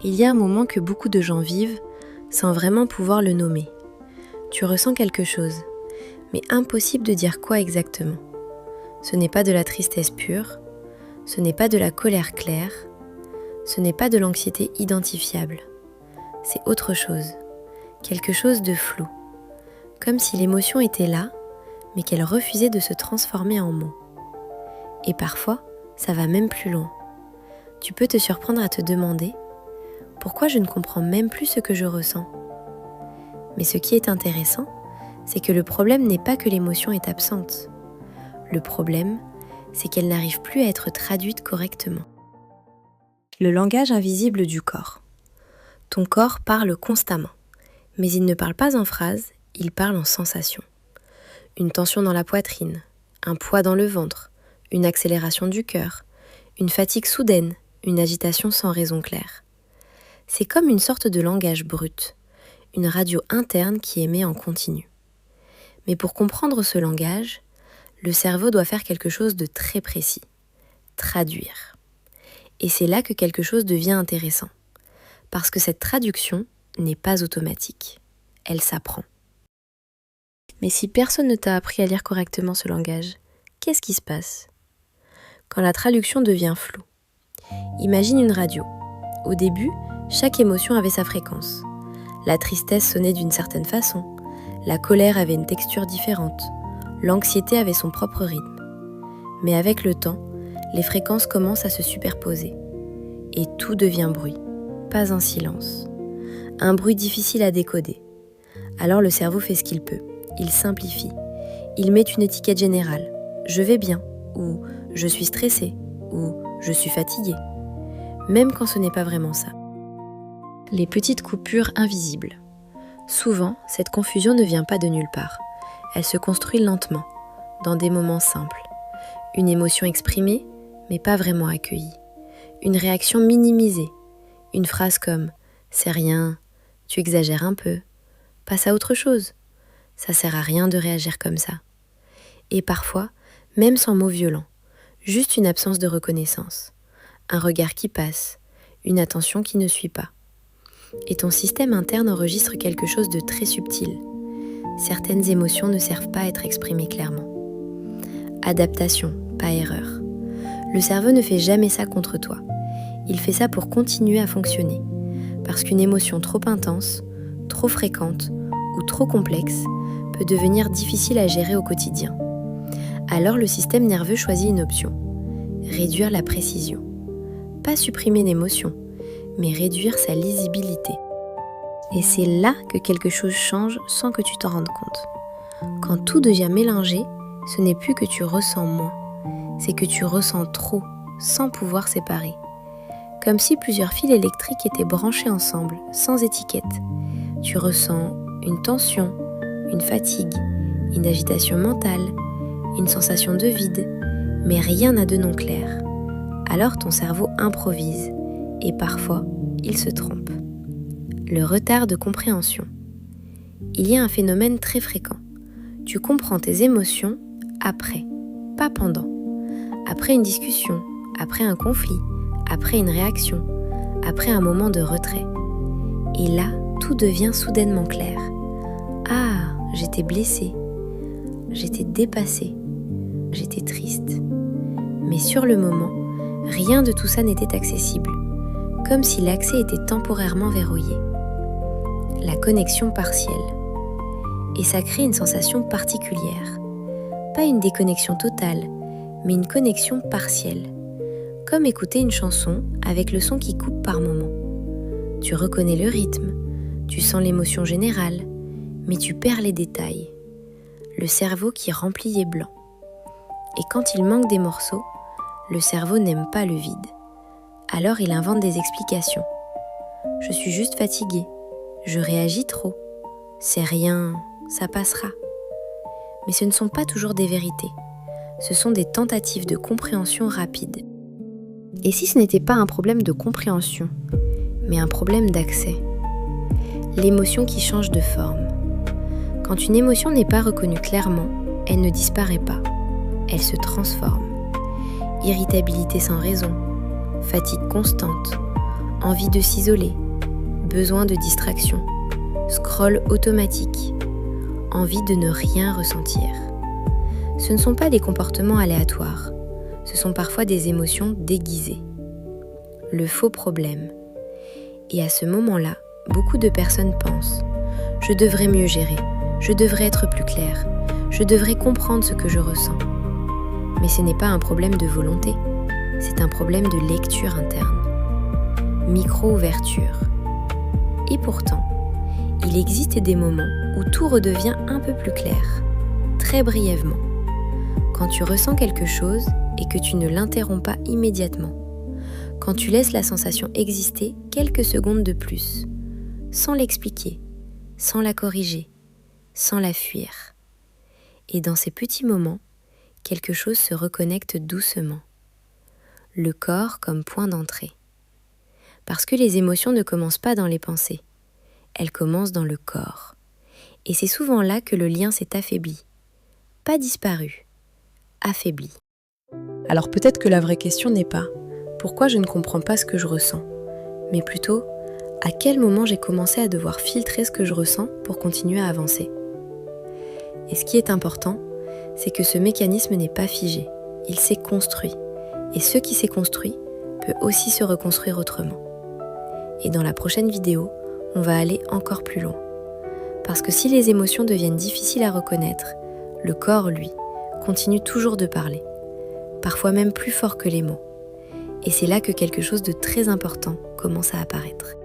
Il y a un moment que beaucoup de gens vivent sans vraiment pouvoir le nommer. Tu ressens quelque chose, mais impossible de dire quoi exactement. Ce n'est pas de la tristesse pure, ce n'est pas de la colère claire, ce n'est pas de l'anxiété identifiable. C'est autre chose, quelque chose de flou, comme si l'émotion était là, mais qu'elle refusait de se transformer en mots. Et parfois, ça va même plus loin. Tu peux te surprendre à te demander « Pourquoi je ne comprends même plus ce que je ressens ?» Mais ce qui est intéressant, c'est que le problème n'est pas que l'émotion est absente. Le problème, c'est qu'elle n'arrive plus à être traduite correctement. Le langage invisible du corps. Ton corps parle constamment, mais il ne parle pas en phrases, il parle en sensations. Une tension dans la poitrine, un poids dans le ventre, une accélération du cœur, une fatigue soudaine, une agitation sans raison claire. C'est comme une sorte de langage brut, une radio interne qui émet en continu. Mais pour comprendre ce langage, le cerveau doit faire quelque chose de très précis, traduire. Et c'est là que quelque chose devient intéressant, parce que cette traduction n'est pas automatique, elle s'apprend. Mais si personne ne t'a appris à lire correctement ce langage, qu'est-ce qui se passe ? Quand la traduction devient floue. Imagine une radio. Au début, chaque émotion avait sa fréquence. La tristesse sonnait d'une certaine façon, la colère avait une texture différente, l'anxiété avait son propre rythme. Mais avec le temps, les fréquences commencent à se superposer. Et tout devient bruit, pas un silence. Un bruit difficile à décoder. Alors le cerveau fait ce qu'il peut, il simplifie. Il met une étiquette générale, « je vais bien » ou « je suis stressé » ou « je suis fatigué », même quand ce n'est pas vraiment ça. Les petites coupures invisibles. Souvent, cette confusion ne vient pas de nulle part. Elle se construit lentement, dans des moments simples. Une émotion exprimée, mais pas vraiment accueillie. Une réaction minimisée. Une phrase comme « c'est rien »,« tu exagères un peu », passe à autre chose. Ça sert à rien de réagir comme ça. Et parfois, même sans mots violents, juste une absence de reconnaissance. Un regard qui passe, une attention qui ne suit pas. Et ton système interne enregistre quelque chose de très subtil. Certaines émotions ne servent pas à être exprimées clairement. Adaptation, pas erreur. Le cerveau ne fait jamais ça contre toi. Il fait ça pour continuer à fonctionner. Parce qu'une émotion trop intense, trop fréquente ou trop complexe peut devenir difficile à gérer au quotidien. Alors le système nerveux choisit une option. Réduire la précision. Pas supprimer l'émotion, mais réduire sa lisibilité. Et c'est là que quelque chose change sans que tu t'en rendes compte. Quand tout devient mélangé, ce n'est plus que tu ressens moins, c'est que tu ressens trop, sans pouvoir séparer. Comme si plusieurs fils électriques étaient branchés ensemble, sans étiquette. Tu ressens une tension, une fatigue, une agitation mentale, une sensation de vide, mais rien n'a de nom clair. Alors ton cerveau improvise, et parfois, il se trompe. Le retard de compréhension. Il y a un phénomène très fréquent. Tu comprends tes émotions après, pas pendant. Après une discussion, après un conflit, après une réaction, après un moment de retrait. Et là, tout devient soudainement clair. Ah, j'étais blessée, j'étais dépassée, j'étais triste. Mais sur le moment, rien de tout ça n'était accessible, comme si l'accès était temporairement verrouillé. La connexion partielle. Et ça crée une sensation particulière. Pas une déconnexion totale, mais une connexion partielle. Comme écouter une chanson avec le son qui coupe par moments. Tu reconnais le rythme, tu sens l'émotion générale, mais tu perds les détails. Le cerveau qui remplit est blanc. Et quand il manque des morceaux, le cerveau n'aime pas le vide. Alors il invente des explications. Je suis juste fatigué, je réagis trop, c'est rien, ça passera. Mais ce ne sont pas toujours des vérités, ce sont des tentatives de compréhension rapide. Et si ce n'était pas un problème de compréhension, mais un problème d'accès ? L'émotion qui change de forme. Quand une émotion n'est pas reconnue clairement, elle ne disparaît pas, elle se transforme. Irritabilité sans raison, fatigue constante, envie de s'isoler, besoin de distraction, scroll automatique, envie de ne rien ressentir. Ce ne sont pas des comportements aléatoires, ce sont parfois des émotions déguisées. Le faux problème. Et à ce moment-là, beaucoup de personnes pensent « Je devrais mieux gérer, je devrais être plus claire, je devrais comprendre ce que je ressens. » Mais ce n'est pas un problème de volonté, c'est un problème de lecture interne. Micro-ouverture. Et pourtant, il existe des moments où tout redevient un peu plus clair, très brièvement. Quand tu ressens quelque chose et que tu ne l'interromps pas immédiatement. Quand tu laisses la sensation exister quelques secondes de plus, sans l'expliquer, sans la corriger, sans la fuir. Et dans ces petits moments, quelque chose se reconnecte doucement. Le corps comme point d'entrée. Parce que les émotions ne commencent pas dans les pensées, elles commencent dans le corps. Et c'est souvent là que le lien s'est affaibli. Pas disparu, affaibli. Alors peut-être que la vraie question n'est pas « Pourquoi je ne comprends pas ce que je ressens ?», mais plutôt « À quel moment j'ai commencé à devoir filtrer ce que je ressens pour continuer à avancer ?» Et ce qui est important, c'est que ce mécanisme n'est pas figé, il s'est construit. Et ce qui s'est construit peut aussi se reconstruire autrement. Et dans la prochaine vidéo, on va aller encore plus loin. Parce que si les émotions deviennent difficiles à reconnaître, le corps, lui, continue toujours de parler, parfois même plus fort que les mots. Et c'est là que quelque chose de très important commence à apparaître.